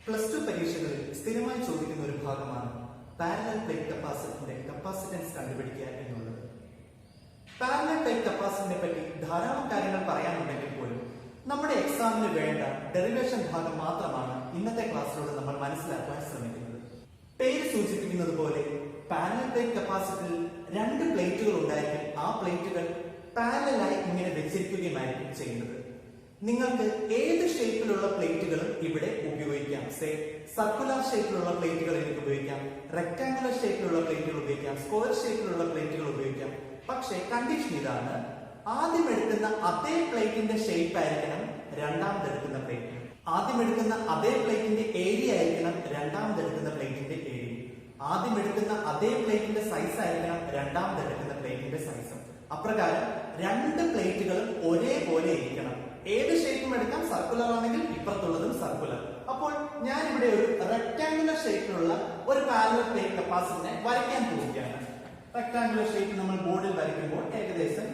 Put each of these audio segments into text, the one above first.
Plus two പരീക്ഷകളിൽ സ്ഥിരമായി ചോദിക്കുന്ന ഒരു ഭാഗമാണ് പാരലൽ പ്ലേറ്റ് കപ്പാസിറ്ററിന്റെ കപ്പാസിറ്റൻസ് കണ്ടുപിടിക്കുക എന്നുള്ളത്. പാരലൽ പ്ലേറ്റ് കപ്പാസിറ്ററിനെ പറ്റി ധാരാളം കാര്യങ്ങൾ പറയാനുണ്ടെങ്കിൽ പോലും നമ്മുടെ എക്സാമിന് വേണ്ട ഡെറിവേഷൻ ഭാഗം മാത്രമാണ് ഇന്നത്തെ ക്ലാസ്സിലൂടെ നമ്മൾ മനസ്സിലാക്കാൻ ശ്രമിക്കുന്നത്. പേര് സൂചിപ്പിക്കുന്നത് പോലെ പാരലൽ പ്ലേറ്റ് കപ്പാസിറ്ററിൽ രണ്ട് പ്ലേറ്റുകൾ ഉണ്ടായിരിക്കും. ആ പ്ലേറ്റുകൾ പാരലലായി ഇങ്ങനെ വെച്ചിരിക്കുകയുമായിരിക്കും ചെയ്യുന്നത്. നിങ്ങൾക്ക് ഏത് ഷേപ്പിലുള്ള പ്ലേറ്റുകളും ഇവിടെ ഉപയോഗിക്കാം. സർക്കുലർ ഷേപ്പിലുള്ള പ്ലേറ്റുകൾ എനിക്ക് ഉപയോഗിക്കാം, റെക്ടാങ്കുലർ ഷേപ്പിലുള്ള പ്ലേറ്റുകൾ ഉപയോഗിക്കാം, സ്ക്വയർ ഷേപ്പിലുള്ള പ്ലേറ്റുകൾ ഉപയോഗിക്കാം. പക്ഷേ കണ്ടീഷൻ ഇതാണ്: ആദ്യം എടുക്കുന്ന അതേ പ്ലേറ്റിന്റെ ഷേപ്പ് ആയിരിക്കണം രണ്ടാമത് എടുക്കുന്ന പ്ലേറ്റ്. ആദ്യം എടുക്കുന്ന അതേ പ്ലേറ്റിന്റെ ഏരിയ ആയിരിക്കണം രണ്ടാമത് എടുക്കുന്ന പ്ലേറ്റിന്റെ ഏരിയ. ആദ്യം എടുക്കുന്ന അതേ പ്ലേറ്റിന്റെ സൈസ് ആയിരിക്കണം രണ്ടാമത് എടുക്കുന്ന പ്ലേറ്റിന്റെ സൈസ്. അപ്രകാരം രണ്ട് പ്ലേറ്റുകളും ഒരേപോലെ ഇരിക്കണം. ഏത് ഷേപ്പും എടുക്കാം. സർക്കുലർ ആണെങ്കിൽ ഇപ്പുറത്തുള്ളതും സർക്കുലർ. അപ്പോൾ ഞാൻ ഇവിടെ ഒരു റെക്ടാങ്കുലർ ഷേപ്പിലുള്ള ഒരു പാരലൽ പ്ലേറ്റ് കപ്പാസിറ്ററിനെ വരയ്ക്കാൻ പോവുകയാണ്. റെക്ടാങ്കുലർ ഷേപ്പ് നമ്മൾ ബോർഡിൽ വരയ്ക്കുമ്പോൾ ഏകദേശം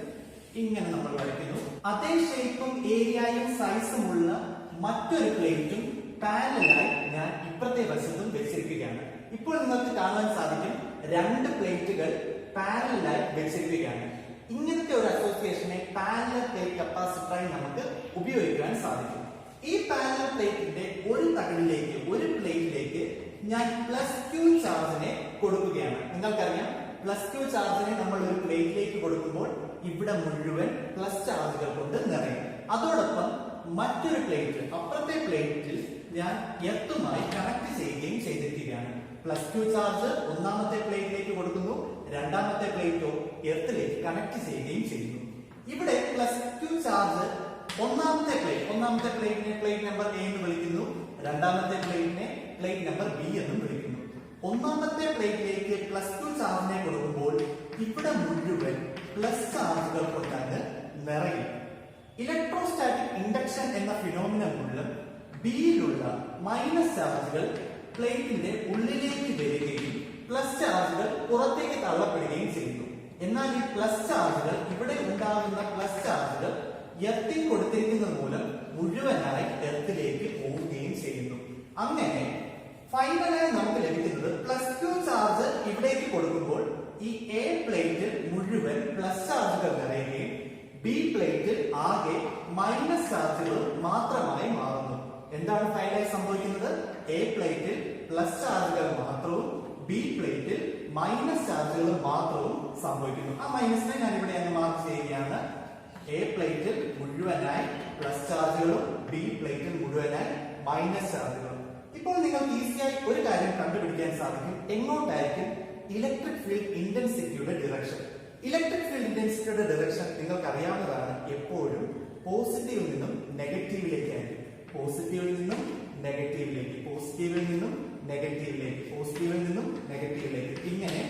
ഇങ്ങനെ നമ്മൾ വരയ്ക്കുന്നു. അതേ ഷേപ്പും ഏരിയയും സൈസും ഉള്ള മറ്റൊരു പ്ലേറ്റും പാരലലായി ഞാൻ ഇപ്പുറത്തെ വശത്തും വെച്ചിരിക്കുകയാണ്. ഇപ്പോൾ നിങ്ങൾക്ക് കാണാൻ സാധിക്കും രണ്ട് പ്ലേറ്റുകൾ പാരലലായി വെച്ചിരിക്കുകയാണ്. ഇങ്ങനത്തെ ഒരു അസോസിയേഷനെ പാരലൽ പ്ലേറ്റ് കപ്പാസിറ്ററായി നമുക്ക് ഉപയോഗിക്കാൻ സാധിക്കും. ഈ പാരലൽ പ്ലേറ്റിന്റെ ഒരു തകിടിലേക്ക്, ഒരു പ്ലേറ്റിലേക്ക് ഞാൻ +q ചാർജിനെ കൊടുക്കുകയാണ്. നിങ്ങൾക്കറിയാം, +q ചാർജിനെ നമ്മൾ ഒരു പ്ലേറ്റിലേക്ക് കൊടുക്കുമ്പോൾ ഇവിടെ മുഴുവൻ പ്ലസ് ചാർജുകൾ കൊണ്ട് നിറയും. അതോടൊപ്പം മറ്റൊരു പ്ലേറ്റ്, അപ്പുറത്തെ പ്ലേറ്റിൽ ഞാൻ എർത്തുമായി കണക്ട് ചെയ്യുകയും ചെയ്തിരിക്കുകയാണ്. +q ചാർജ് ഒന്നാമത്തെ പ്ലേറ്റിലേക്ക് കൊടുക്കുന്നു, രണ്ടാമത്തെ പ്ലേറ്റോ എർത്തിലേക്ക് കണക്ട് ചെയ്യുകയും ചെയ്യുന്നു. ഇവിടെ +q ചാർജ് ഒന്നാമത്തെ പ്ലേറ്റിനെ പ്ലേറ്റ് നമ്പർ A എന്ന് വിളിക്കുന്നു, രണ്ടാമത്തെ പ്ലേറ്റിനെ പ്ലേറ്റ് നമ്പർ B എന്നും വിളിക്കുന്നു. ഒന്നാമത്തെ പ്ലേറ്റിലേക്ക് +q ചാർജിനെ കൊടുക്കുമ്പോൾ ഇവിടെ മുഴുവൻ പ്ലസ് ചാർജുകൾ കൊണ്ടാണ് നിറയും. ഇലക്ട്രോസ്റ്റാറ്റിക് ഇൻഡക്ഷൻ എന്ന ഫിനോമിനൻ മൂലം ബിയിലുള്ള മൈനസ് ചാർജുകൾ പ്ലേറ്റിന്റെ ഉള്ളിലേക്ക് വരികയും പ്ലസ് ചാർജുകൾ പുറത്തേക്ക് തള്ളപ്പെടുകയും ചെയ്യുന്നു. എന്നാൽ ഈ പ്ലസ് ചാർജുകൾ, ഇവിടെ ഉണ്ടാകുന്ന പ്ലസ് ചാർജുകൾ എർത്തിൽ കൊടുത്തിരിക്കുന്നത് മൂലം മുഴുവനായി എർത്തിലേക്ക് പോവുകയും ചെയ്യുന്നു. അങ്ങനെ ഫൈനലായി നമുക്ക് ലഭിക്കുന്നത് +q ചാർജ് ഇവിടേക്ക് കൊടുക്കുമ്പോൾ ഈ A പ്ലേറ്റിൽ മുഴുവൻ പ്ലസ് ചാർജുകൾ നിറയുകയും B പ്ലേറ്റിൽ ആകെ മൈനസ് ചാർജുകൾ മാത്രമായി മാറുന്നു. എന്താണ് ഫൈനലായി സംഭവിക്കുന്നത്? A പ്ലേറ്റിൽ പ്ലസ് ചാർജുകൾ മാത്രവും B പ്ലേറ്റിൽ മൈനസ് ചാർജുകൾ മാത്രവും സംഭവിക്കുന്നു. ആ മൈനസിനെ ഞാൻ ഇവിടെ മാർക്ക് ചെയ്യുകയാണ്. A പ്ലേറ്റിൽ മുഴുവനായി പ്ലസ് ചാർജുകളും B പ്ലേറ്റിൽ മുഴുവനായി മൈനസ് ചാർജുകളും. ഇപ്പോൾ നിങ്ങൾക്ക് ഈസിയായി ഒരു കാര്യം കണ്ടുപിടിക്കാൻ സാധിക്കും: എങ്ങോട്ടായിരിക്കും ഇലക്ട്രിക് ഫീൽഡ് ഇന്റൻസിറ്റിയുടെ ഡിറക്ഷൻ. ഇലക്ട്രിക് ഫീൽഡ് ഇന്റൻസിറ്റിയുടെ ഡിറക്ഷൻ നിങ്ങൾക്ക് അറിയാവുന്നതാണ്. എപ്പോഴും പോസിറ്റീവിൽ നിന്നും നെഗറ്റീവിലേക്കായിരിക്കും. പോസിറ്റീവിൽ നിന്നും നെഗറ്റീവിലേക്ക്, പോസിറ്റീവിൽ നിന്നും നെഗറ്റീവിലേക്ക്, പോസിറ്റീവിൽ നിന്നും നെഗറ്റീവിലേക്ക്. ഇങ്ങനെ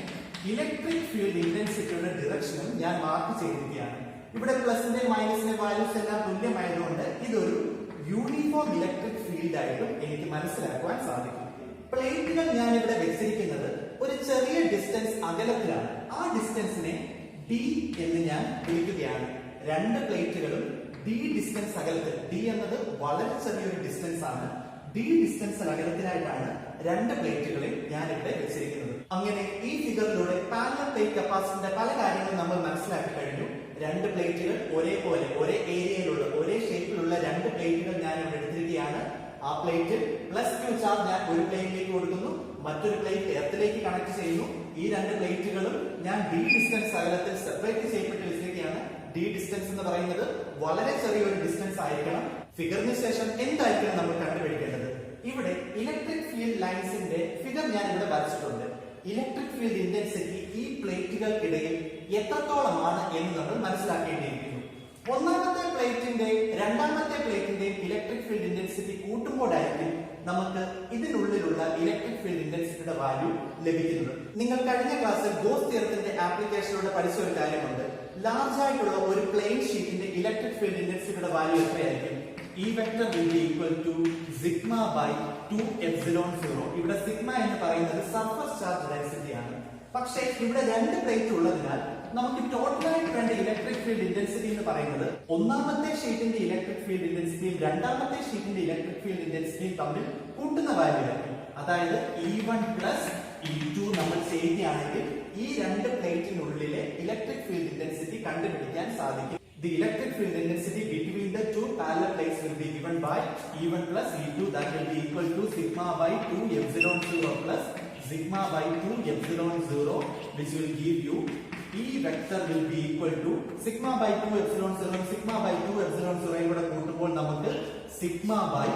ഇലക്ട്രിക് ഫീൽഡ് ഇന്റൻസിറ്റിയുടെ ഡിറക്ഷനും ഞാൻ മാർക്ക് ചെയ്തിരിക്കുകയാണ്. ഇവിടെ പ്ലസിന്റെ മൈനസിന്റെ വാല്യൂസ് എല്ലാം തുല്യമായതുകൊണ്ട് ഇതൊരു യൂണിഫോം ഇലക്ട്രിക് ഫീൽഡ് ആയിട്ടും എനിക്ക് മനസ്സിലാക്കുവാൻ സാധിക്കും. പ്ലേറ്റുകൾ ഞാൻ ഇവിടെ വെച്ചിരിക്കുന്നത് ഒരു ചെറിയ ഡിസ്റ്റൻസ് അകലത്തിലാണ്. ആ ഡിസ്റ്റൻസിനെ D എന്ന് ഞാൻ വിളിക്കുകയാണ്. രണ്ട് പ്ലേറ്റുകളും D ഡിസ്റ്റൻസ് അകലത്തിൽ, D എന്നത് വളരെ ചെറിയൊരു ഡിസ്റ്റൻസ് ആണ്. D ഡിസ്റ്റൻസ് അകലത്തിലായിട്ടാണ് രണ്ട് പ്ലേറ്റുകളെ ഞാൻ ഇവിടെ വെച്ചിരിക്കുന്നത്. അങ്ങനെ ഈ ഫിഗറിലൂടെ പാരലൽ പ്ലേറ്റ് കപ്പാസിറ്ററിന്റെ പല കാര്യങ്ങളും നമ്മൾ മനസ്സിലാക്കി കഴിഞ്ഞു. രണ്ട് പ്ലേറ്റുകൾ ഒരേപോലെ, ഒരേ ഏരിയയിലുള്ള, ഒരേ ഷേപ്പിലുള്ള രണ്ട് പ്ലേറ്റുകൾ ഞാൻ ഇവിടെ എടുത്തിരിക്കുകയാണ്. ആ പ്ലേറ്റിൽ +q ചാർജ് ഞാൻ ഒരു പ്ലേറ്റിലേക്ക് കൊടുക്കുന്നു, മറ്റൊരു പ്ലേറ്റ് എർത്തിലേക്ക് കണക്ട് ചെയ്യുന്നു. ഈ രണ്ട് പ്ലേറ്റുകളും ഞാൻ D ഡിസ്റ്റൻസ് അകലത്തിൽ സെപ്പറേറ്റ് ചെയ്യപ്പെട്ട് വെച്ചിരിക്കുകയാണ്. D ഡിസ്റ്റൻസ് എന്ന് പറയുന്നത് വളരെ ചെറിയൊരു ഡിസ്റ്റൻസ് ആയിരിക്കണം. ഫിഗറിന് ശേഷം എന്തായിരിക്കണം നമ്മൾ കണ്ടുപിടിക്കേണ്ടത്? ഇവിടെ ഇലക്ട്രിക് ഫീൽഡ് ലൈൻസിന്റെ ഫിഗർ ഞാൻ ഇവിടെ വരച്ചിട്ടുണ്ട്. ഇലക്ട്രിക് ഫീൽഡ് ഇന്റൻസിറ്റി ഈ പ്ലേറ്റുകൾക്കിടയിൽ എത്രത്തോളമാണ് എന്ന് നമ്മൾ മനസ്സിലാക്കേണ്ടിയിരിക്കുന്നു. ഒന്നാമത്തെ പ്ലേറ്റിന്റെ രണ്ടാമത്തെ പ്ലേറ്റിന്റെ ഇലക്ട്രിക് ഫീൽഡ് ഇന്റൻസിറ്റി കൂട്ടുമ്പോഴായിരിക്കും നമുക്ക് ഇതിനുള്ളിലുള്ള ഇലക്ട്രിക് ഫീൽഡ് ഇന്റൻസിറ്റിയുടെ വാല്യൂ ലഭിക്കുന്നത്. നിങ്ങൾ കഴിഞ്ഞ ക്ലാസ്സിൽ ഗോസ് തിയറത്തിന്റെ ആപ്ലിക്കേഷനിലൂടെ പഠിച്ച ഒരു കാര്യമുണ്ട്. ലാർജ് ആയിട്ടുള്ള ഒരു പ്ലെയിൻ ഷീറ്റിന്റെ ഇലക്ട്രിക് ഫീൽഡ് ഇന്റൻസിറ്റിയുടെ വാല്യൂ എത്രയായിരിക്കും? E vector will be equal to sigma by 2 epsilon 0. ഇവിടെ സിഗ്മ എന്ന് പറയുന്നത് സർഫസ് ചാർജ് ഡെൻസിറ്റി ആണ്. പക്ഷേ ഇവിടെ രണ്ട് പ്ലേറ്റ് ഉള്ളതിനാൽ നമുക്ക് ടോട്ടലായിട്ട് വേണ്ട ഇലക്ട്രിക് ഫീൽഡ് ഇന്റൻസിറ്റി എന്ന് പറയുന്നത് ഒന്നാമത്തെ ഷീറ്റിന്റെ ഇലക്ട്രിക് ഫീൽഡ് ഇന്റൻസിറ്റിയും രണ്ടാമത്തെ ഷീറ്റിന്റെ ഇലക്ട്രിക് ഫീൽഡ് ഇന്റൻസിറ്റിയും തമ്മിൽ കൂട്ടുന്ന വാല്യൂ ആയിരിക്കും. അതായത് E1 പ്ലസ് E2 നമ്മൾ ചെയ്യുകയാണെങ്കിൽ ഈ രണ്ട് പ്ലേറ്റിനുള്ളിലെ ഇലക്ട്രിക് ഫീൽഡ് ഇന്റൻസിറ്റി കണ്ടുപിടിക്കാൻ സാധിക്കും. The electric field intensity between the two parallel plates will be given by E1 plus E2, that will be equal to sigma by 2 epsilon 0 plus sigma by 2 epsilon 0, which will give you E vector will be equal to sigma by 2 epsilon 0 sigma by 2 epsilon 0 കൂടെ കൂട്ടുമ്പോൾ നമുക്ക് sigma by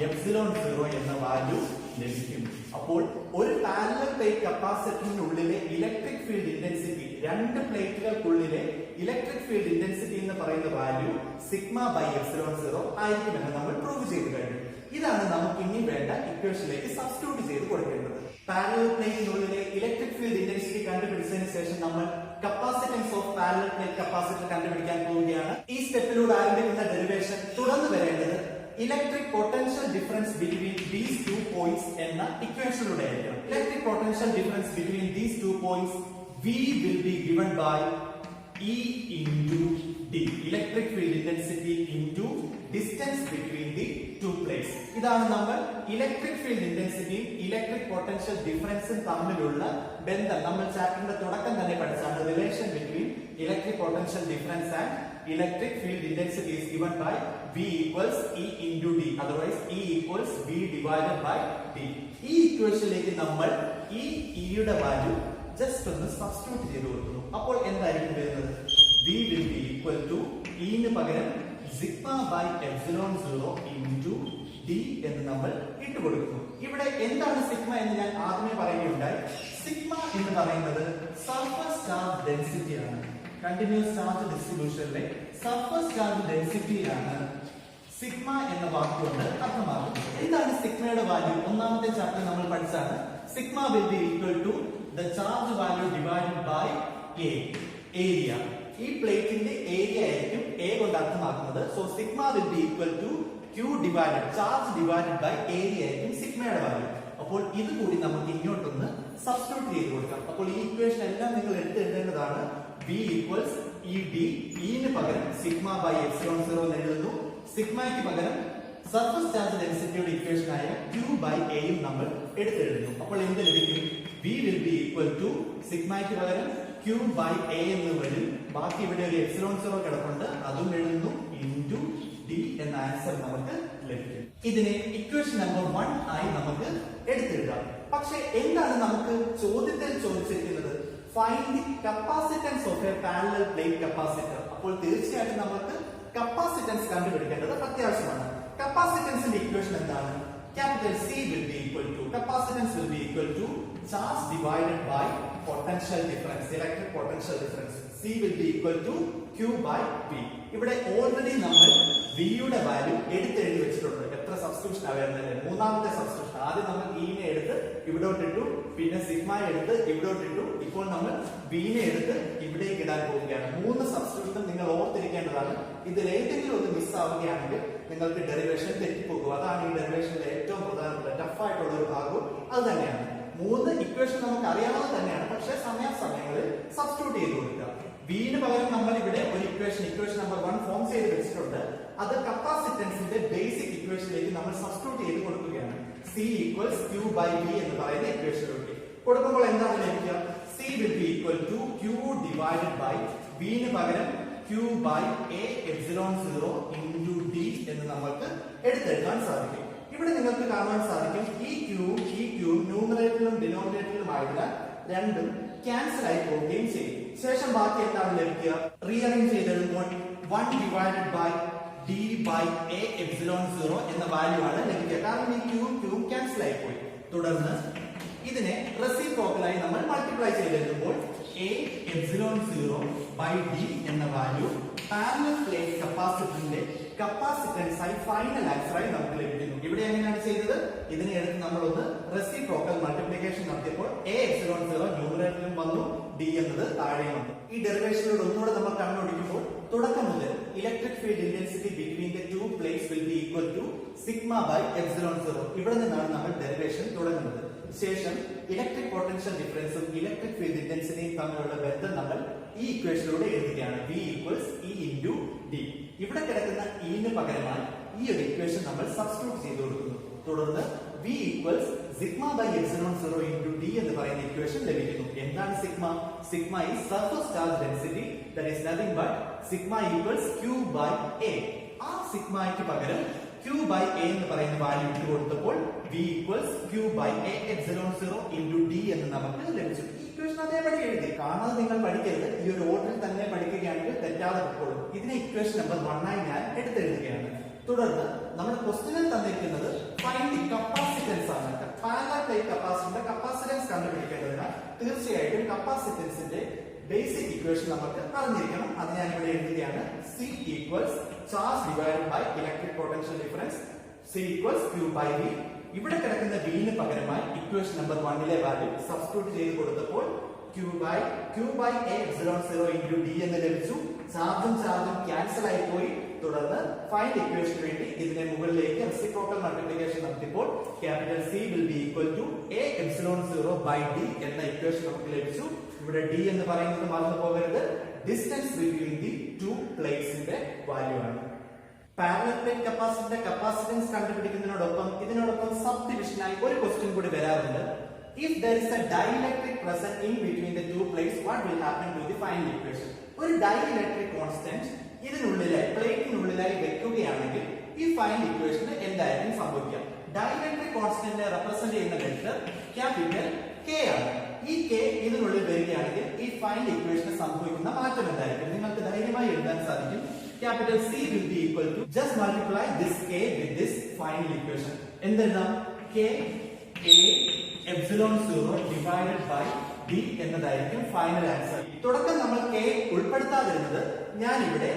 epsilon 0 എന്ന value ലഭിക്കും. അപ്പോൾ ഒരു parallel plate കപ്പാസിറ്ററിനുള്ളിലെ electric field intensity, രണ്ട് പ്ലേറ്റുകൾക്കുള്ളിലെ ഇലക്ട്രിക് ഫീൽഡ് ഇന്റൻസിറ്റി എന്ന് പറയുന്ന വാല്യൂ സിഗ്മ ബൈ എപ്സിലോൺ 0 ആയിരിക്കുമെന്ന് നമ്മൾ പ്രൂവ് ചെയ്തു കഴിഞ്ഞു. ഇതാണ് നമുക്ക് ഇനി വേണ്ട ഇക്വേഷനിലേക്ക് സബ്സ്റ്റിറ്റ്യൂട്ട് ചെയ്ത് കൊടുക്കേണ്ടത്. പാരലൽ പ്ലേറ്റിനുള്ളിലെ ഇലക്ട്രിക് ഫീൽഡ് ഇന്റൻസിറ്റി കണ്ടുപിടിച്ചതിന് ശേഷം നമ്മൾ capacitance of parallel plate capacitor കണ്ടുപിടിക്കാൻ പോവുകയാണ്. ഈ സ്റ്റെപ്പിലൂടെ ആരംഭിക്കുന്ന ഡെറിവേഷൻ തുടർന്ന് വരേണ്ടത് electric potential difference between these two points എന്ന ഇക്വേഷനിലൂടെ ആയിരിക്കും. Electric potential difference between these two points V will be given by E into D, electric field intensity into distance between the two plates. ഇതാണ് നമ്മൾ electric field ഇന്റൻസിറ്റിയും electric potential ഡിഫറൻസും തമ്മിലുള്ള ബന്ധം. നമ്മൾ ചാപ്റ്ററിന്റെ തുടക്കം തന്നെ പഠിച്ചാണ്. Relation between electric potential difference and electric field intensity is given by V equals E into D, otherwise E equals V divided by D. ഈ ഇക്വേഷനിലേക്ക് നമ്മൾ ഈ യുടെ വാല്യൂ ജസ്റ്റ് ഒന്ന് സബ്സ്റ്റിറ്റ്യൂട്ട് ചെയ്ത് കൊടുക്കുന്നു. അപ്പോൾ എന്തായിരിക്കും വരുന്നത്? V will be equal to E ന് പകരം sigma by epsilon 0 into D എന്ന് നമ്മൾ ഇട്ട് കൊടുക്കുന്നു. ഇവിടെ എന്താണ് സിഗ്മ എന്ന് ഞാൻ ആദ്യമേ പറയുകയുണ്ടായി. സിഗ്മ എന്ന് പറയുന്നത് സർഫസ് ചാർജ് ഡെൻസിറ്റി ആണ്. കണ്ടിന്യൂസ് ചാർജ് ഡിസ്ട്രിബ്യൂഷനിലെ സർഫസ് ചാർജ് ഡെൻസിറ്റിയാണ് സിഗ്മ എന്ന വാക്കുകൊണ്ട് അർത്ഥമാക്കുന്നത്. എന്താണ് സിഗ്മയുടെ വാല്യൂ? ഒന്നാമത്തെ ചാപ്റ്റർ നമ്മൾ പഠിച്ചാണ്. Sigma will be equal to the charge value divided by A, area. ഈ പ്ലേറ്റിന്റെ ഏരിയ ആയിരിക്കും A കൊണ്ട് അർത്ഥമാക്കുന്നത്. So sigma will be equal to Q divided charge divided by area ആയിരിക്കും സിഗ്മയുടെ വാല്യൂ. അപ്പോൾ ഇത് കൂടി നമുക്ക് ഇങ്ങോട്ടൊന്ന് സബ്സ്റ്റിറ്റ്യൂട്ട് ചെയ്ത് കൊടുക്കാം. അപ്പോൾ ഈ ഇക്വേഷൻ എല്ലാം നിങ്ങൾ എടുത്തെഴുതേണ്ടതാണ്. V equals ED, E ന് പകരം സിഗ്മ ബൈ എപ്സിലോൺ 0 എന്ന് എഴുതുന്നു. സിഗ്മയ്ക്ക് പകരം സർഫസ് ചാർജ് ഡെൻസിറ്റിയുടെ ഇക്വേഷൻ ആയ Q ബൈ A യും നമ്മൾ എടുത്തെഴുതുന്നു. അപ്പോൾ എന്ത് ലഭിക്കും? V will be equal to സിഗ്മയ്ക്ക് പകരം Q ബൈ A എന്ന് വരും. ബാക്കി ഇവിടെ ഒരു എപ്സിലോൺ 0 കിടപ്പുണ്ട്, അതും എഴുതുന്നു. ഇൻറ്റു D എന്ന ആൻസർ നമുക്ക് ലഭിക്കും. ഇതിനെ ഇക്വേഷൻ നമ്പർ 1 ആയി നമുക്ക് എടുത്തെഴുതാം. പക്ഷെ എന്താണ് നമുക്ക് ചോദ്യത്തിൽ ചോദിച്ചിരിക്കുന്നത്? Find the capacitance of A parallel plate capacitor. അപ്പോൾ തീർച്ചയായിട്ടും നമുക്ക് കപ്പാസിറ്റൻസ് കണ്ടുപിടിക്കേണ്ടത് അത്യാവശ്യമാണ്. കപ്പാസിറ്റൻസിന്റെ ഇക്വേഷൻ എന്താണ്? Capital C will be equal to, capacitance will be equal to charge divided by potential difference, electric potential difference. C will be equal to Q by V. ഇവിടെ already നമ്മൾ V യുടെ value എടുത്തെഴുതി വെച്ചിട്ടുണ്ട്. എത്ര substitution വരുന്നത്? മൂന്നാമത്തെ substitution. ആദ്യം നമ്മൾ E നെ എടുത്ത് ഇവിടോട്ടിട്ടു, പിന്നെ സിഗ്മ എടുത്ത് ഇവിടോട്ടിട്ടു. ഇപ്പോൾ നമ്മൾ V നെ എടുത്ത് ഇവിടേക്ക് ഇടാൻ പോവുകയാണ്. 3 സബ്സ്റ്റിറ്റ്യൂഷൻ നിങ്ങൾ ഓർത്തിരിക്കേണ്ടതാണ്. ഇതിൽ ഏതെങ്കിലും ഒന്ന് മിസ് ആവുകയാണെങ്കിൽ നിങ്ങൾക്ക് ഡെറിവേഷൻ തെറ്റിപ്പോകും. അതാണ് ഈ ഡെറിവേഷനിലെ ഏറ്റവും പ്രധാനപ്പെട്ട ടഫായിട്ടുള്ള ഒരു ഭാഗവും അത് തന്നെയാണ്. 3 ഇക്വേഷൻ നമുക്ക് അറിയാവുന്നത് തന്നെയാണ്, പക്ഷേ സമയങ്ങളിൽ സബ്സ്റ്റിറ്റ്യൂട്ട് ചെയ്ത് കൊടുക്കുക. V ന് പകരം നമ്മൾ ഇവിടെ ഒരു ഇക്വേഷൻ നമ്പർ 1 ഫോം ചെയ്ത് വെച്ചിട്ടുണ്ട്. അത് കപ്പാസിറ്റൻസിന്റെ ബേസിക് ഇക്വേഷനിലേക്ക് നമ്മൾ സബ്സ്റ്റിറ്റ്യൂട്ട് ചെയ്ത് കൊടുക്കുകയാണ്. C equals Q by V എന്ന് പറയുന്ന ഇക്വേഷനിലേക്ക് കൊടുക്കുമ്പോൾ എന്താണ് ലഭിക്കുക? C will be equal to Q divided by V ന് പകരം Q by A epsilon 0 into D എന്ന് നമുക്ക് എടുത്തെഴുതാൻ സാധിക്കും. ഇവിടെ നിങ്ങൾക്ക് കാണാൻ സാധിക്കും ഈ Q ന്യൂമറേറ്ററിലും ഡിനോമിനേറ്ററിലും ആയതിനാൽ രണ്ടും ക്യാൻസൽ ആയി പോവുകയും ചെയ്യും. ശേഷം ബാക്കി എന്താണ് ലഭിക്കുക? റീഅറേഞ്ച് ചെയ്തെഴുതുമ്പോൾ 1 divided by D by A epsilon 0 എന്ന വാല്യൂ ആണ് ലഭിക്കുക. കാരണം ഈ Q ക്യാൻസൽ ആയി പോയി. തുടർന്ന് ഇതിനെ റെസിപ്രോക്കലായി നമ്മൾ മൾട്ടിപ്ലൈ ചെയ്തെഴുതുമ്പോൾ A epsilon 0 by D എന്ന വാല്യൂ പാരലൽ പ്ലേറ്റ് കപ്പാസിറ്ററിന്റെ കപ്പാസിറ്റൻസ് ആയി ഫൈനൽ ആൻസർ ആയി നമുക്ക് ലഭിക്കുന്നു. ഇവിടെ എങ്ങനെയാണ് ചെയ്തത്? ഇതിനെ എടുത്ത് നമ്മളൊന്ന് റെസിപ്രോക്കൽ മൾട്ടിപ്ലിക്കേഷൻ നടത്തിയപ്പോൾ A epsilon 0 ന്യൂമറേറ്ററിലും വന്നു, D എന്നത് താഴെയും വന്നു. ഈ ഡെറിവേഷനിലൂടെ ഒന്നുകൂടെ നമ്മൾ കണ്ണോടിക്കുമ്പോൾ തുടക്കം മുതൽ electric field intensity between the two plates will be equal to sigma by epsilon 0. ഇവിടെ നിന്നാണ് നമ്മൾ ഡെറിവേഷൻ തുടങ്ങുന്നത്. ശേഷം ഇലക്ട്രിക് പൊട്ടൻഷ്യൽ ഡിഫറൻസും ഇലക്ട്രിക് ഫീൽഡ് ഇന്റൻസിറ്റിയും തമ്മിലുള്ള ബന്ധം നമ്മൾ ഈ ഇക്വേഷനിലൂടെ എഴുതുകയാണ്. V equals E into D. ഇവിടെ കിടക്കുന്ന ഇന് പകരമായി ഈ ഒരു ഇക്വേഷൻ നമ്മൾ സബ്സ്റ്റിറ്റ്യൂട്ട് ചെയ്ത് കൊടുക്കുന്നു. തുടർന്ന് V equals sigma by epsilon 0 into D എന്ന് പറയുന്ന ഇക്വേഷൻ ലഭിക്കുന്നു. എന്താണ് sigma? Sigma is surface charge density, that is nothing but sigma equals Q by A. ആ സിഗ്മയ്ക്ക് പകരം Q by A എന്ന് പറയുന്ന വാല്യൂ ഇട്ട് കൊടുത്തപ്പോൾ V equals Q by A epsilon 0 into D എന്ന് നമുക്ക് ലഭിച്ചു. ഈ ഇക്വേഷൻ അതേപടി എഴുതി. കാണാതെ നിങ്ങൾ പഠിക്കരുത്. ഈ ഒരു ഓർഡറിൽ തന്നെ പഠിക്കുകയാണെങ്കിൽ തെറ്റാതെ പോകും. ഇതിനെ ഇക്വേഷൻ നമ്പർ 1 ആയി ഞാൻ എടുത്തെഴുതുകയാണ്. തുടർന്ന് നമ്മുടെ ക്വസ്റ്റ്യനിൽ തന്നിരിക്കുന്നത് ഫൈൻഡ് ദി കപ്പാസിറ്റൻസ് ആണ്. പാരലൽ പ്ലേറ്റ് കപ്പാസിറ്ററിന്റെ കപ്പാസിറ്റൻസ് കണ്ടുപിടിക്കേണ്ടതിനാൽ തീർച്ചയായിട്ടും കപ്പാസിറ്റൻസിന്റെ ബേസിക് ഇക്വേഷൻ നമുക്ക് അറിഞ്ഞിരിക്കണം. അത് ഞാൻ ഇവിടെ എഴുതുകയാണ്. C equals charge divided by electric potential difference. C equals Q by V. ഇവിടെ കിടക്കുന്ന V ന് പകരമായി ഇക്വേഷൻ നമ്പർ 1 വാല്യൂ സബ്സ്റ്റിറ്റ്യൂട്ട് ചെയ്ത് കൊടുത്തപ്പോൾ Q by A epsilon 0 into D എന്ന് ലഭിച്ചു. ചാർജും ക്യാൻസൽ ആയി പോയി. തുടർന്ന് ഫൈൻഡ് ഇക്വേഷന് വേണ്ടി ഇതിനെ മുകളിലേക്ക് റെസിപ്രോക്കൽ മൾട്ടിപ്ലിക്കേഷൻ നടത്തിയപ്പോൾ capital C will be equal to A epsilon 0 by D എന്ന ഇക്വേഷൻ നമുക്ക് ലഭിച്ചു. ഇവിടെ D എന്ന് പറയുന്നത് മറന്നു പോകരുത്, ഡിസ്റ്റൻസ് ബിറ്റ്വീൻ ദി ടു പ്ലേറ്റ്സിന്റെ വാല്യൂ ആണ്. പാരലൽ പ്ലേറ്റ് കപ്പാസിറ്ററിന്റെ കപ്പാസിറ്റൻസ് കണ്ടുപിടിക്കുന്നതിനോടൊപ്പം ഇതിനോടൊപ്പം സബ് ഡിവിഷനായി ഒരു ക്വസ്റ്റ്യൻ കൂടി വരാറുണ്ട്. If there is a dielectric present in between the two plates, what will happen to the final equation? ഒരു dielectric constant ഇതിനുള്ളിലായി പ്ലേറ്റിനുള്ളിലായി വെക്കുകയാണെങ്കിൽ ഈ ഫൈനൽ ഇക്വേഷന് എന്തായിരിക്കും സംഭവിക്കുക? ഡൈഇലക്ട്രിക് കോൺസ്റ്റന്റിനെ റെപ്രസെന്റ് ചെയ്യുന്ന വെക്ടർ ക്യാപിറ്റൽ K ആണ്. ഈ K ഇതിനുള്ളിൽ വരികയാണെങ്കിൽ ഈ ഫൈനൽ ഇക്വേഷന് സംഭവിക്കുന്ന മാറ്റം എന്തായിരിക്കും? നിങ്ങൾക്ക് ധൈര്യമായി എഴുതാൻ സാധിക്കും. Capital C will be equal to just multiply this K with this final equation. എന്തെല്ലാം? K A epsilon 0 divided by D എന്നതായിരിക്കും ഫൈനൽ ആൻസർ. തുടക്കം നമ്മൾ K ഉൾപ്പെടുത്താതിരുന്നത് ഞാൻ ഇവിടെ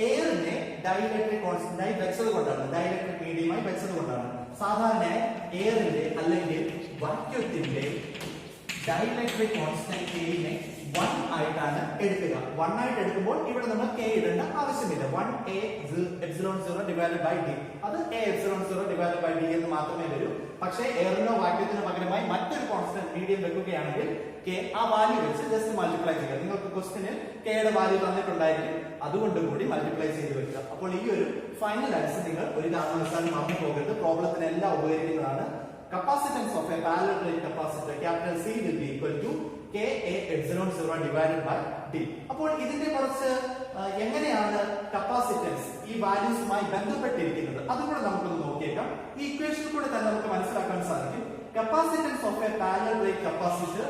എയറിനെ ഡൈഇലക്ട്രിക് കോൺസ്റ്റന്റ് ആയി വെച്ചത് കൊണ്ടാണ്, ഡൈഇലക്ട്രിക് മീഡിയമായി വെച്ചത് കൊണ്ടാണ്. സാധാരണയായി എയറിന്റെ അല്ലെങ്കിൽ വാക്യൂത്തിന്റെ ഡൈഇലക്ട്രിക് കോൺസ്റ്റന്റ് K നെ 1 ആയിട്ടാണ് എടുക്കുക. 1 ആയിട്ട് എടുക്കുമ്പോൾ ഇവിടെ നമ്മൾ K ഇടേണ്ട ആവശ്യമില്ല. 1A epsilon 0 divided by D, അത് A epsilon 0 divided by D എന്ന് മാത്രമേ വരൂ. പക്ഷേ എയറിനോ വാക്യൂത്തിനോ പകരമായി മറ്റൊരു കോൺസ്റ്റന്റ് മീഡിയം വെക്കുകയാണെങ്കിൽ K ആ വാല്യൂ വെച്ച് ജസ്റ്റ് മൾട്ടിപ്ലൈ ചെയ്യുക. നിങ്ങൾക്ക് ക്വസ്റ്റ്യനിൽ K യുടെ വാല്യൂ തന്നിട്ടുണ്ടായിരിക്കും, അതുകൊണ്ട് കൂടി മൾട്ടിപ്ലൈ ചെയ്ത് വെക്കുക. അപ്പോൾ ഈ ഒരു ഫൈനൽ ആൻസർ നിങ്ങൾ ഒരു കാരണവശാലും മറന്നു പോകരുത്. പ്രോബ്ലത്തിന് എല്ലാം ഉപകരിക്കുന്നതാണ്. Capacitance of a parallel plate capacitor capital C will be equal to Ka epsilon 0 divided by D. അപ്പോൾ ഇതിന്റെ കുറച്ച് എങ്ങനെയാണ് കപ്പാസിറ്റൻസ് ഈ വാല്യൂസുമായി ബന്ധപ്പെട്ടിരിക്കുന്നത് അതുകൂടെ നമുക്കൊന്ന് നോക്കിയേക്കാം. ഈ ഇക്വേഷൻ കൂടെ തന്നെ നമുക്ക് മനസ്സിലാക്കാൻ സാധിക്കും. Capacitance of a parallel plate capacitor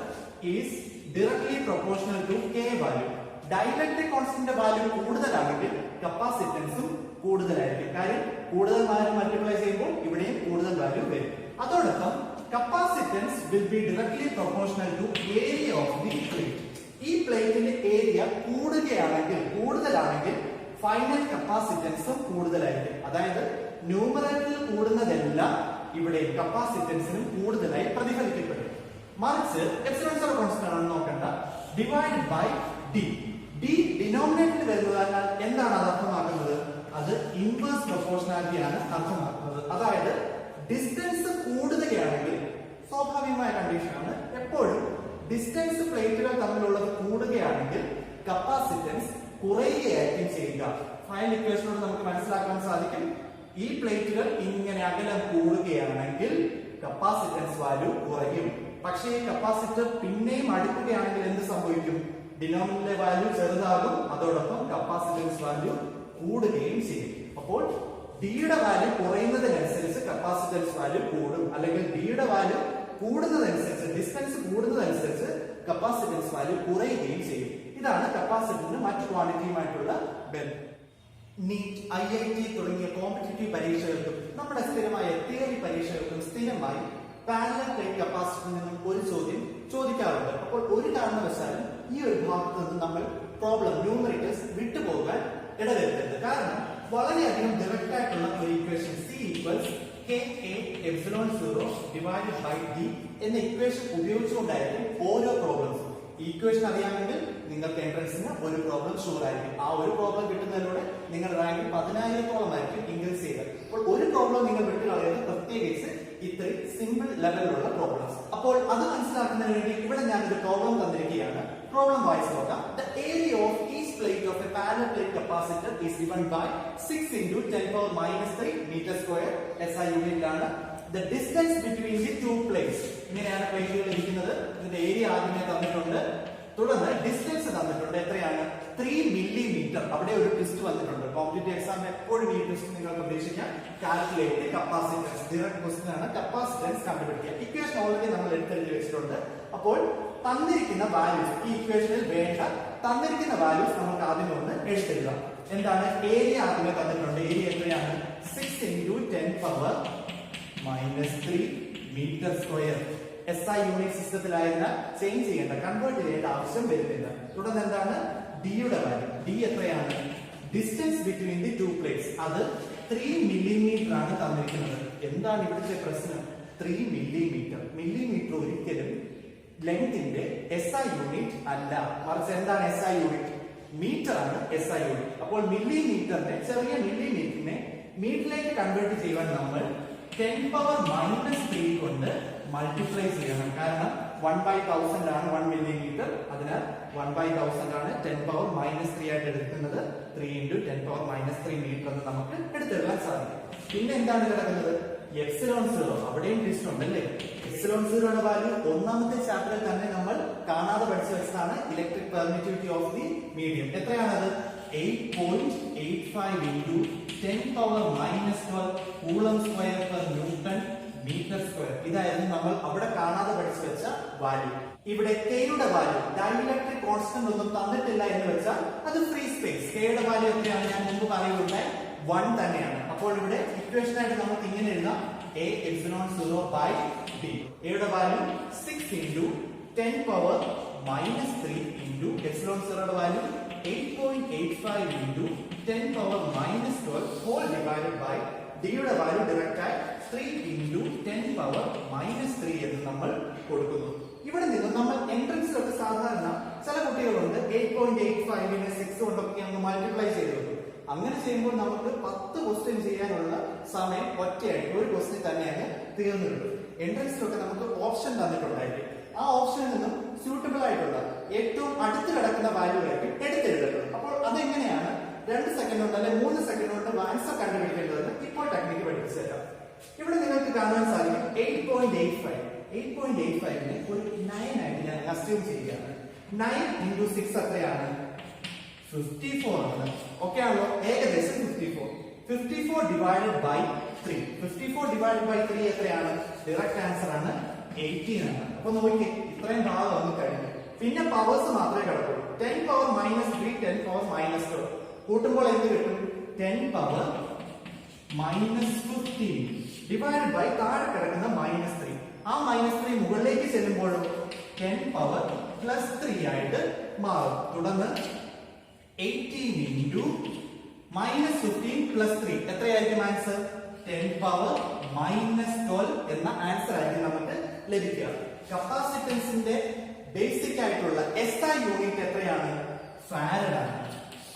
is directly proportional to K value. Dielectric കോൺസ്റ്റന്റിന്റെ വാല്യൂ കൂടുതലാണെങ്കിൽ കപ്പാസിറ്റൻസും കൂടുതലായിരിക്കും. കാര്യം കൂടുതൽ വാല്യൂ മൾട്ടിപ്ലൈ ചെയ്യുമ്പോൾ ഇവിടെയും കൂടുതൽ വാല്യൂ വരും. അതോടൊപ്പം capacitance will be directly proportional to area of the plate. ഈ പ്ലേറ്റിന്റെ ഏരിയ കൂടുതലാണെങ്കിൽ ഫൈനൽ കപ്പാസിറ്റൻസും കൂടുതലായിരിക്കും. അതായത് ന്യൂമറേറ്ററിൽ കൂടുന്നതെല്ലാം ഇവിടെ കപ്പാസിറ്റൻസിനും കൂടുതലായി പ്രതിഫലിക്കപ്പെടും. മറിച്ച് എപ്സിലോൺ 0 കോൺസ്റ്റന്റ് ആണെന്ന് നോക്കണ്ട, ഡിവൈഡഡ് ബൈ D. D ഡിനോമിനേറ്ററിൽ വരുന്നതിനാൽ എന്താണ് അത് അർത്ഥമാക്കുന്നത്? അത് ഇൻവേഴ്സ് പ്രൊപ്പോർഷണാലിറ്റി ആണ് അർത്ഥമാക്കുന്നത്. അതായത് ഡിസ്റ്റൻസ് കൂടുതലാണെങ്കിൽ സ്വാഭാവികമായ കണ്ടീഷനാണ്, എപ്പോഴും ഡിസ്റ്റൻസ് പ്ലേറ്റുകൾ തമ്മിലുള്ളത് കൂടുകയാണെങ്കിൽ കപ്പാസിറ്റൻസ് കുറയുകയായിരിക്കും ചെയ്യുക. ഫൈനൽ ഇക്വേഷനോട് നമുക്ക് മനസ്സിലാക്കാൻ സാധിക്കും. ഈ പ്ലേറ്റുകൾ ഇങ്ങനെ അകലം കൂടുകയാണെങ്കിൽ കപ്പാസിറ്റൻസ് വാല്യൂ കുറയും. പക്ഷേ കപ്പാസിറ്റർ പിന്നെയും അടുക്കുകയാണെങ്കിൽ എന്ത് സംഭവിക്കും? ഡിനോമിനേറ്ററിലെ വാല്യൂ ചെറുതാകും, അതോടൊപ്പം കപ്പാസിറ്റൻസ് വാല്യൂ കൂടുകയും ചെയ്യും. അപ്പോൾ ഡിയുടെ വാല്യൂ കുറയുന്നതിനനുസരിച്ച് കപ്പാസിറ്റൻസ് വാല്യൂ കൂടും, അല്ലെങ്കിൽ ഡിയുടെ വാല്യൂ കൂടുന്നതനുസരിച്ച് ഡിസ്റ്റൻസ് കൂടുന്നതനുസരിച്ച് കപ്പാസിറ്റൻസ് വാല്യൂ കുറയുകയും ചെയ്യും. ഇതാണ് കപ്പാസിറ്ററിന് മറ്റു ക്വാണ്ടിറ്റിയുമായിട്ടുള്ള ബന്ധം. നീറ്റ്, IIT തുടങ്ങിയ കോമ്പറ്റീറ്റീവ് പരീക്ഷകൾക്കും നമ്മുടെ സ്ഥിരമായ തിയറി പരീക്ഷകൾക്കും സ്ഥിരമായി പാരലൽ പ്ലേറ്റ് കപ്പാസിറ്ററിൽ നിന്നും ഒരു ചോദ്യം ചോദിക്കാറുണ്ട്. അപ്പോൾ ഒരു കാരണവശാലും ഈ ഒരു ഭാഗത്ത് നിന്ന് നമ്മൾ പ്രോബ്ലം ന്യൂമറിക്കൽസ് വിട്ടുപോകാൻ ഇടവരുത്തരുത്. കാരണം വളരെയധികം ഡയറക്റ്റ് ആയിട്ടുള്ള ഒരു equation C equals Ka epsilon 0 divided by D എന്ന ഇക്വേഷൻ ഉപയോഗിച്ചുകൊണ്ടായിരിക്കും ഓരോ പ്രോബ്ലംസും. ഈ ഇക്വേഷൻ അറിയാമെങ്കിൽ നിങ്ങൾക്ക് എൻട്രൻസിന് ഒരു പ്രോബ്ലം ഷുവർ ആയിരിക്കും. ആ ഒരു പ്രോബ്ലം കിട്ടുന്നതിലൂടെ നിങ്ങളുടെ റാങ്ക് 10,000-ഓളം ആയിരിക്കും ഇൻക്രീസ് ചെയ്യുക. അപ്പോൾ ഒരു പ്രോബ്ലം നിങ്ങൾ വിട്ടുകളയുന്നത് പ്രത്യേകിച്ച് ഇത്രയും സിമ്പിൾ ലെവലിലുള്ള പ്രോബ്ലംസ്. അപ്പോൾ അത് മനസ്സിലാക്കുന്നതിന് വേണ്ടി ഇവിടെ ഞാൻ ഒരു പ്രോബ്ലം തന്നിരിക്കുകയാണ്. പ്രോബ്ലം വായിച്ച് നോക്കാം. The area of each plate of a parallel plate capacitor is given by 6 into 10 power minus 3 meter square. SI യൂണിറ്റിലാണ്. The distance between the two plates. ഇങ്ങനെയാണ് പ്ലേറ്റുകൾ ഇരിക്കുന്നത്. ഇതിന്റെ ഏരിയ ആദ്യമേ തന്നിട്ടുണ്ട്. തുടർന്ന് ഡിസ്റ്റൻസ് തന്നിട്ടുണ്ട്. എത്രയാണ്? 3 മില്ലിമീറ്റർ. അവിടെ ഒരു ട്വിസ്റ്റ് വന്നിട്ടുണ്ട്. കോമ്പറ്റീറ്റീവ് എക്സാമിന് എപ്പോഴും ഈ ട്വിസ്റ്റ് നിങ്ങൾ പ്രതീക്ഷിക്കാം. Calculate capacitance. ഡയറക്റ്റ് ക്വസ്റ്റ്യൻ ആണ്. കപ്പാസിറ്റൻസ് കണ്ടുപിടിക്കുക. ഇക്വേഷൻ ഓൾറെഡി നമ്മൾ എടുത്തെഴുതി വെച്ചിട്ടുണ്ട്. അപ്പോൾ തന്നിരിക്കുന്ന വാല്യൂസ്, ഈ ഇക്വേഷനിൽ വേണ്ട തന്നിരിക്കുന്ന വാല്യൂസ് നമുക്ക് ആദ്യം ഒന്ന് എഴുതെഴുതാം. എന്താണ്? ഏരിയ ആദ്യമേ തന്നിട്ടുണ്ട്. ഏരിയ എത്രയാണ്? 6 into 10 power minus 3 meter square. SI unit സിസ്റ്റത്തിലായിരുന്ന ചേഞ്ച് ചെയ്യേണ്ട, കൺവേർട്ട് ചെയ്യേണ്ട ആവശ്യം വരുന്നില്ല. തുടർന്ന് എന്താണ്? ഡിയുടെ വാല്യൂ. ഡി എത്രയാണ്? Distance between the two plates. അത് 3 മില്ലിമീറ്റർ ആണ് തന്നിരിക്കുന്നത്. എന്താണ് ഇവിടുത്തെ പ്രശ്നം? 3 മില്ലിമീറ്റർ. മില്ലിമീറ്റർ ഒരിക്കലും ലെങ്ത്തിന്റെ SI യൂണിറ്റ് അല്ല. മറിച്ച് എന്താണ് SI യൂണിറ്റ്? മീറ്റർ ആണ് SI യൂണിറ്റ്. അപ്പോൾ മില്ലിമീറ്ററിനെ, ചെറിയ മില്ലിമീറ്ററിനെ മീറ്ററിലേക്ക് കൺവേർട്ട് ചെയ്യുവാൻ നമ്മൾ 10 പവർ മൈനസ് 3 കൊണ്ട് മൾട്ടിപ്ലൈ ചെയ്യണം. കാരണം 1/1000 ആണ് 1 മില്ലിമീറ്റർ. അതിനാൽ 1/1000 ആണ് 10 പവർ മൈനസ് 3 ആയിട്ട് എടുക്കുന്നത്. 3 into 10 പവർ മൈനസ് 3 മീറ്റർ എന്ന് നമുക്ക് എടുത്തെഴുതാൻ സാധിക്കും. പിന്നെ എന്താണ് കിടക്കുന്നത്? എപ്സിലോൺ 0. അവിടെയും ട്വിസ്റ്റ് ഉണ്ടല്ലേ? എപ്സിലോൺ 0യുടെ വാല്യൂ ഒന്നാമത്തെ ചാപ്റ്ററിൽ തന്നെ നമ്മൾ കാണാതെ പഠിച്ചു വെച്ചതാണ്. Electric permittivity of the medium. എത്രയാണത്? 8.85 into 10 power minus 12 coulomb square per newton metre square. ഇതായിരുന്നു നമ്മൾ അവിടെ കാണാതെ പഠിച്ചു വെച്ച വാല്യൂ. ഇവിടെ കെയുടെ വാല്യൂ, ഡൈഇലക്ട്രിക് കോൺസ്റ്റന്റ് ഒന്നും തന്നിട്ടില്ല എന്ന് വെച്ചാൽ അത് ഫ്രീ സ്പേസ്. കെയുടെ വാല്യൂ എത്രയാണ്? ഞാൻ മുമ്പ് പറയുകയുണ്ടായി 1 തന്നെയാണ്. അപ്പോൾ ഇവിടെ ഇക്വേഷൻ ആയിട്ട് നമുക്ക് ഇങ്ങനെ എഴുതാം: A epsilon 0 by D. എയുടെ value 6 into 10 power minus 3 into epsilon 0യുടെ value 8.85 into 10 power minus 12 whole divided by D യുടെ വാല്യൂ ഡയറക്റ്റ് ആയി 3 into 10 power minus 3 എന്ന് നമ്മൾ കൊടുക്കുന്നു. ഇവിടെ നിന്ന് നമ്മൾ എൻട്രൻസിലൊക്കെ സാധാരണ ചില കുട്ടികളുണ്ട് 8.85നെ 6 കൊണ്ടൊക്കെ അങ്ങ് മൾട്ടിപ്ലൈ ചെയ്തു. അങ്ങനെ ചെയ്യുമ്പോൾ നമുക്ക് 10 ക്വസ്റ്റ്യൻ ചെയ്യാനുള്ള സമയം ഒറ്റയായിട്ട് ഒരു ക്വസ്റ്റ്യൻ തന്നെ അങ്ങ് തീർന്നു കിട്ടും. എൻട്രൻസിലൊക്കെ നമുക്ക് ഓപ്ഷൻ തന്നിട്ടുണ്ടായിരിക്കും. ആ ഓപ്ഷനിൽ നിന്നും സ്യൂട്ടബിൾ ആയിട്ടുള്ള ഏറ്റവും അടുത്ത് കിടക്കുന്ന വാല്യൂ ആയിരിക്കും എടുത്തെഴുതേണ്ടത്. അപ്പോൾ അതെങ്ങനെയാണ് 2 സെക്കൻഡ് കൊണ്ട് അല്ലെങ്കിൽ 3 സെക്കൻഡ് കൊണ്ട് ആൻസർ കണ്ടുപിടിക്കേണ്ടതെന്ന് ഇപ്പോൾ ടെക്നിക്ക് പഠിപ്പിച്ചു തരാം. ഇവിടെ നിങ്ങൾക്ക് കാണാൻ സാധിക്കും 8.85നെ ഒരു 9 ആയിട്ട് ഞാൻ അസ്യൂം ചെയ്യുകയാണ്. 9 into 6 എത്രയാണ്? 54 ആണ്. ഓക്കെ ആണല്ലോ? ഏകദേശം 54. 54 divided by 3. 54 divided by 3 എത്രയാണ്? ഡയറക്റ്റ് ആൻസർ ആണ് 18 ആണ്. അപ്പൊ നോക്കിയേ, ഇത്രയും ഭാഗം വന്നു കഴിഞ്ഞു. പിന്നെ പവേഴ്സ് മാത്രമേ കിടക്കുള്ളൂ. 10 പവർ മൈനസ് 3, 10 പവർ മൈനസ് 12 കൂട്ടുമ്പോൾ എന്ത് കിട്ടും? 10 പവർ മൈനസ് 15 ഡിവൈഡ് ബൈ താഴെ കിടക്കുന്ന മൈനസ് 3. ആ മൈനസ് 3 മുകളിലേക്ക് ചെല്ലുമ്പോഴും 10 പവർ പ്ലസ് 3 ആയിട്ട് മാറും. തുടർന്ന് 18 into minus 15 plus 3 എത്രയായിരിക്കും ആൻസർ? 10 പവർ മൈനസ് 12 എന്ന ആൻസർ ആയിരിക്കും നമുക്ക് ലഭിക്കുക. കപ്പാസിറ്റൻസിന്റെ ബേസിക് ആയിട്ടുള്ള SI യൂണിറ്റ് എത്രയാണ്? ഫാരഡ് ആണ്.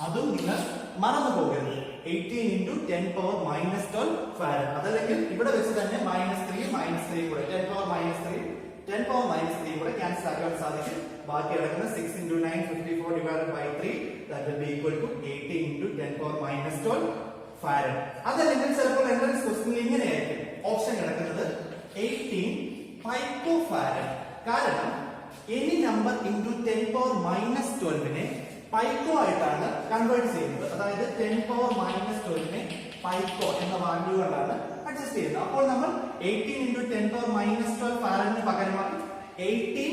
അതും നിങ്ങൾ മറന്നു പോകരുത്. 18 into 10 power minus 12 ഫാരഡ്. അതല്ലെങ്കിൽ ഇവിടെ വെച്ച് തന്നെ -3 കൂടെ 10 power minus 3 കൂടെ ക്യാൻസൽ ആക്കാൻ സാധിക്കും. ബാക്കി കിടക്കുന്ന 6 into 9 54 divided by 3 that will be equal to 18 into 10 power minus 12 farad. അതല്ലെങ്കിൽ ചിലപ്പോൾ എൻട്രൻസ് ക്വസ്റ്റ്യനിൽ ഇങ്ങനെയായിരിക്കും ഓപ്ഷൻ കിടക്കുന്നത് 18 പൈക്കോ ഫാരഡ്. കാരണം any number into 10 power minus 12നെ പൈക്കോ ആയിട്ടാണ് കൺവേർട്ട് ചെയ്യുന്നത്. അതായത് 10 പവർ മൈനസ് 12നെ പൈക്കോ എന്ന വാല്യൂ കൊണ്ടാണ് അഡ്ജസ്റ്റ് ചെയ്യുന്നത്. അപ്പോൾ നമ്മൾ 18 into 10 പവർ മൈനസ് 12 ഫാരഡിന് പകരമായി 18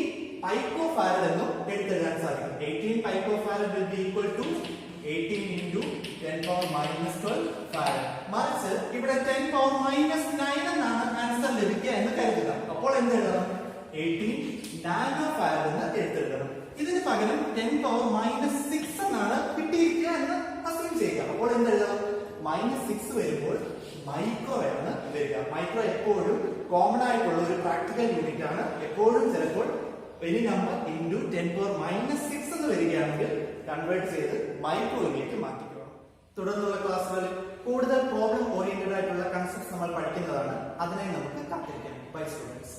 പൈക്കോ ഫാരഡ് എന്നും എടുത്തെഴുതാൻ സാധിക്കും. 18 പൈക്കോ farad will be equal to 18 into 10 power minus 12 farad. മറിച്ച് ഇവിടെ 10 പവർ മൈനസ് 9 എന്നാണ് ആൻസർ ലഭിക്കുക എന്ന് കരുതുക. അപ്പോൾ എന്ത് എഴുതണം? 18 നാനോ ഫാരഡ് എന്ന് എടുത്തെഴുതണം. ഇതിന് പകരം 10 പവർ മൈനസ് 6 എന്നാണ് കിട്ടിയിരിക്കുക എന്ന് അസ്യൂം ചെയ്യുക. അപ്പോൾ എന്ത് എഴുതണം? -6 വരുമ്പോൾ മൈക്രോ ആണ് വരിക. മൈക്രോ എപ്പോഴും കോമൺ ആയിട്ടുള്ള ഒരു പ്രാക്ടിക്കൽ യൂണിറ്റ് ആണ്. എപ്പോഴും ചിലപ്പോൾ any number into 10 power minus 6 എന്ന് വരികയാണെങ്കിൽ കൺവേർട്ട് ചെയ്ത് മൈക്രോയിലേക്ക് മാറ്റിക്കുക. തുടർന്നുള്ള ക്ലാസ്സുകളിൽ കൂടുതൽ പ്രോബ്ലം ഓറിയന്റഡ് ആയിട്ടുള്ള കൺസെപ്റ്റ്സ് നമ്മൾ പഠിക്കുന്നതാണ്. അതിനായി നമുക്ക് കാത്തിരിക്കാം. Bye students.